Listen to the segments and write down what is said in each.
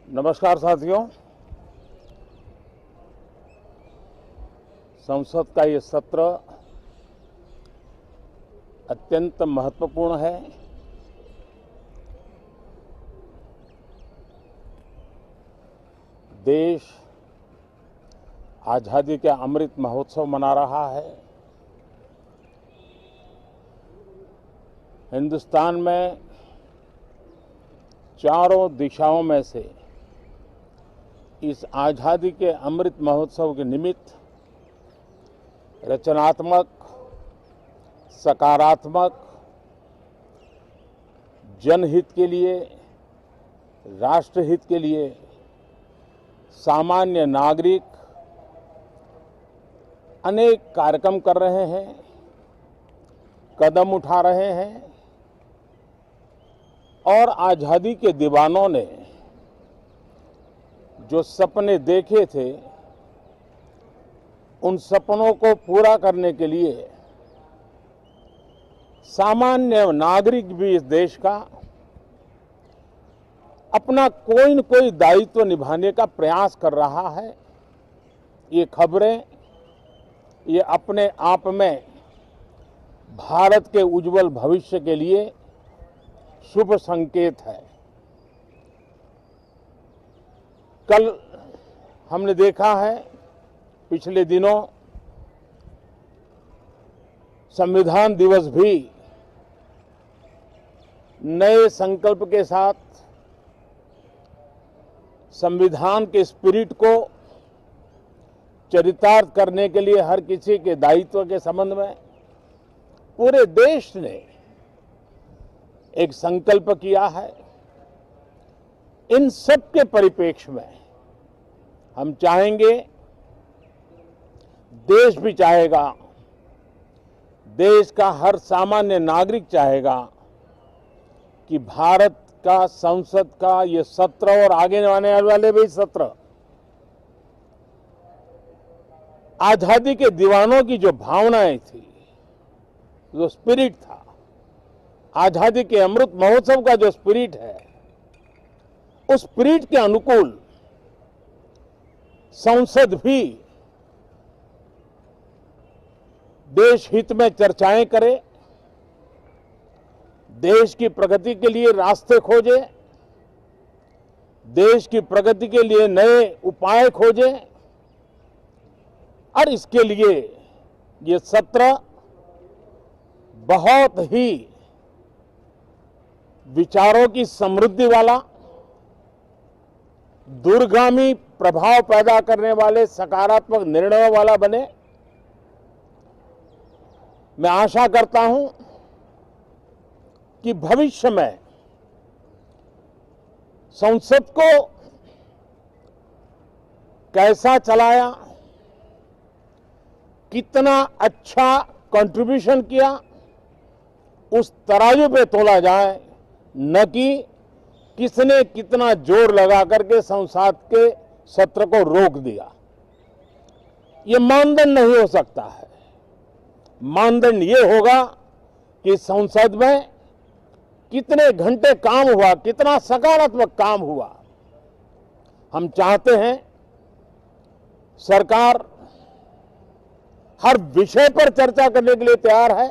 नमस्कार साथियों। संसद का ये सत्र अत्यंत महत्वपूर्ण है। देश आज़ादी के अमृत महोत्सव मना रहा है। हिंदुस्तान में चारों दिशाओं में से इस आज़ादी के अमृत महोत्सव के निमित्त रचनात्मक, सकारात्मक, जनहित के लिए, राष्ट्रहित के लिए सामान्य नागरिक अनेक कार्यक्रम कर रहे हैं, कदम उठा रहे हैं और आज़ादी के दीवानों ने जो सपने देखे थे उन सपनों को पूरा करने के लिए सामान्य नागरिक भी इस देश का अपना कोई न कोई दायित्व निभाने का प्रयास कर रहा है। ये खबरें ये अपने आप में भारत के उज्जवल भविष्य के लिए शुभ संकेत है। कल हमने देखा है, पिछले दिनों संविधान दिवस भी नए संकल्प के साथ संविधान के स्पिरिट को चरितार्थ करने के लिए हर किसी के दायित्व के संबंध में पूरे देश ने एक संकल्प किया है। इन सब के परिप्रेक्ष्य में हम चाहेंगे, देश भी चाहेगा, देश का हर सामान्य नागरिक चाहेगा कि भारत का संसद का ये सत्र और आगे आने वाले भी सत्र आजादी के दीवानों की जो भावनाएं थी, जो स्पिरिट था, आजादी के अमृत महोत्सव का जो स्पिरिट है, उस स्पिरिट के अनुकूल संसद भी देश हित में चर्चाएं करे, देश की प्रगति के लिए रास्ते खोजे, देश की प्रगति के लिए नए उपाय खोजे और इसके लिए ये सत्र बहुत ही विचारों की समृद्धि वाला, दूरगामी प्रभाव पैदा करने वाले सकारात्मक निर्णयों वाला बने। मैं आशा करता हूं कि भविष्य में संसद को कैसा चलाया, कितना अच्छा कंट्रीब्यूशन किया, उस तराजू पे तोला जाए, न कि किसने कितना जोर लगा करके संसद के सत्र को रोक दिया। ये मानदंड नहीं हो सकता है। मानदंड ये होगा कि संसद में कितने घंटे काम हुआ, कितना सकारात्मक काम हुआ। हम चाहते हैं सरकार हर विषय पर चर्चा करने के लिए तैयार है,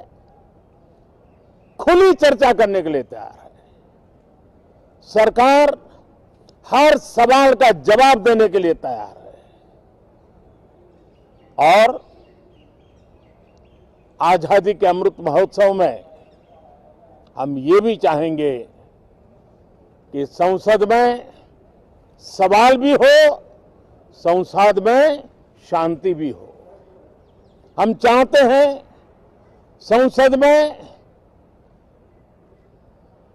खुली चर्चा करने के लिए तैयार है। सरकार हर सवाल का जवाब देने के लिए तैयार है और आजादी के अमृत महोत्सव में हम ये भी चाहेंगे कि संसद में सवाल भी हो, संसद में शांति भी हो। हम चाहते हैं संसद में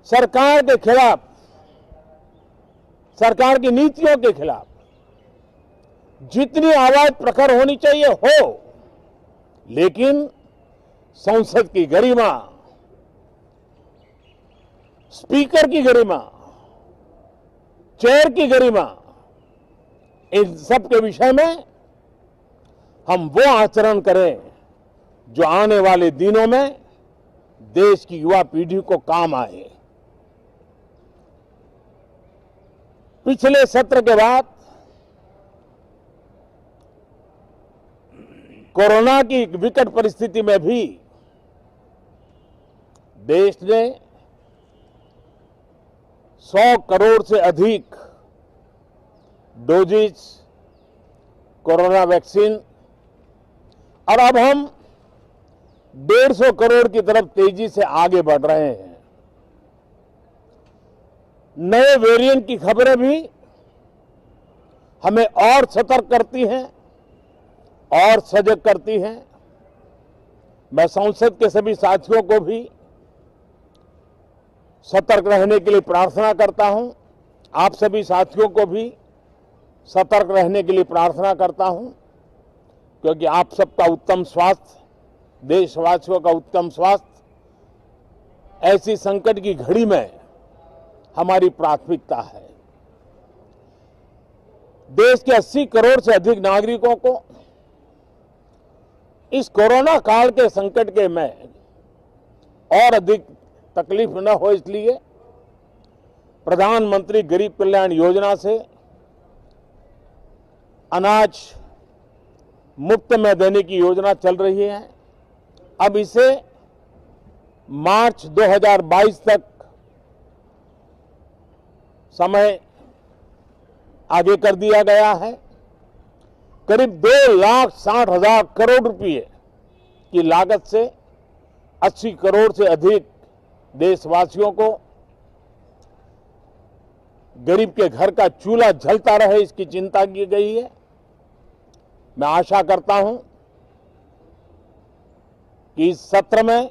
सरकार के खिलाफ, सरकार की नीतियों के खिलाफ जितनी आवाज प्रखर होनी चाहिए हो, लेकिन संसद की गरिमा, स्पीकर की गरिमा, चेयर की गरिमा, इन सब के विषय में हम वो आचरण करें जो आने वाले दिनों में देश की युवा पीढ़ी को काम आए। पिछले सत्र के बाद कोरोना की विकट परिस्थिति में भी देश ने 100 करोड़ से अधिक डोजेज कोरोना वैक्सीन और अब हम 150 करोड़ की तरफ तेजी से आगे बढ़ रहे हैं। नए वेरिएंट की खबरें भी हमें और सतर्क करती हैं और सजग करती हैं। मैं संसद के सभी साथियों को भी सतर्क रहने के लिए प्रार्थना करता हूं। आप सभी साथियों को भी सतर्क रहने के लिए प्रार्थना करता हूं, क्योंकि आप सबका उत्तम स्वास्थ्य, देशवासियों का उत्तम स्वास्थ्य ऐसी संकट की घड़ी में हमारी प्राथमिकता है। देश के 80 करोड़ से अधिक नागरिकों को इस कोरोना काल के संकट के में और अधिक तकलीफ न हो, इसलिए प्रधानमंत्री गरीब कल्याण योजना से अनाज मुफ्त में देने की योजना चल रही है। अब इसे मार्च 2022 तक समय आगे कर दिया गया है। करीब 2,60,000 करोड़ रुपए की लागत से 80 करोड़ से अधिक देशवासियों को गरीब के घर का चूल्हा जलता रहे, इसकी चिंता की गई है। मैं आशा करता हूं कि इस सत्र में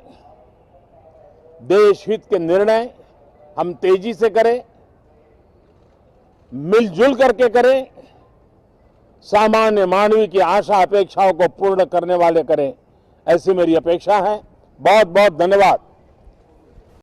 देश हित के निर्णय हम तेजी से करें, मिलजुल करके करें, सामान्य मानवीय की आशा अपेक्षाओं को पूर्ण करने वाले करें, ऐसी मेरी अपेक्षा है। बहुत बहुत धन्यवाद।